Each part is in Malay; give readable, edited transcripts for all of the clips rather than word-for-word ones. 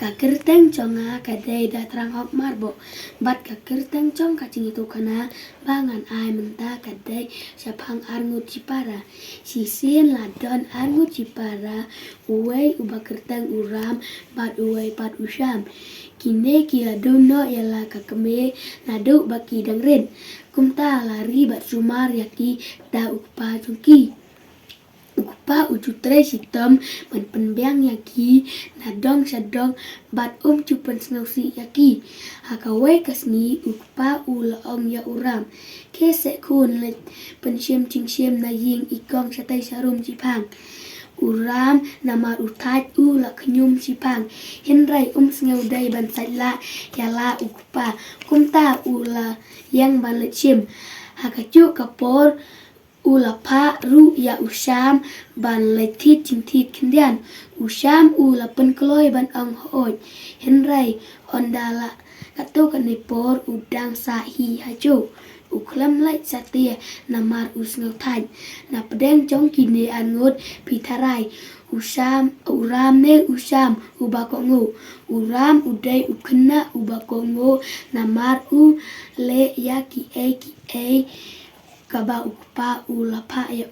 Kakerteng conga kadai datrang hok marbo. Bat kakerteng cong kacing itu kana bangan ai menta kadai sapang arngut cipara. Sisin ladon arngut cipara uwei uba kerteng uram bat uwei pat usam. Kine kia dono yala kakeme nadu baki dangrin. Kumta lari bat sumar yaki da ukpa jungki. Ukpa ujutre sitom man penbiang yaki nadong sadong bat cupan snausi yaki hakawai kasni ukpa ulaong ya uram kese kun let pensyem cingsiem na ying ikong satai sarum cipang uram namar utat ula kenyum cipang henrai sngaudai ban saila yala ukpa kumta ula yang ban let sim hakacu kapor ula pa ru ya usam ban letit cintit kendian usam ula penkeloi ban ang hoi henrai ondala kato kanipor udang sahi hajo uklam lai satia namar usngau tan na pedeng jong kini angut pitarai usam uram ne usam ubakongo uram udai ukena ubakongo namar u le yaki e kaba ukpa ula pa ya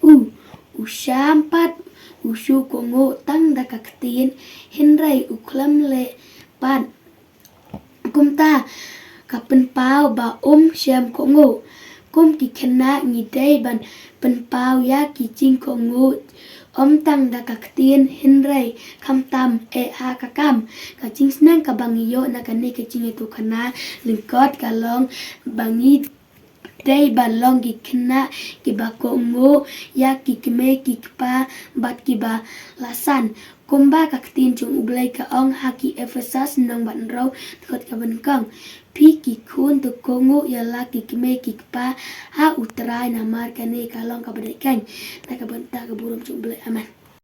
usam pat usu kongo tang da kaktin henrai uklam le pan kumta kapen pau ba syam kongo kum ki kena ngidai ban pen pau ya ki jing kongo tang da kaktin henrai kam tam ha kakam ka jing snang ka bangiyo na kane ka jing itu kana lingkot kalong bangi dai balong gi kena ki ba kongo ya ki keme ki pa bat ki ba lasan kumba kaktin chung ublai ka ong haki efesas nong ban ro kot ka ban kang pi ki kun to kongo ya la ki keme ki pa ha utrai namar kane kalong ka badai kan ta ka ban ta ka burum chung ublai aman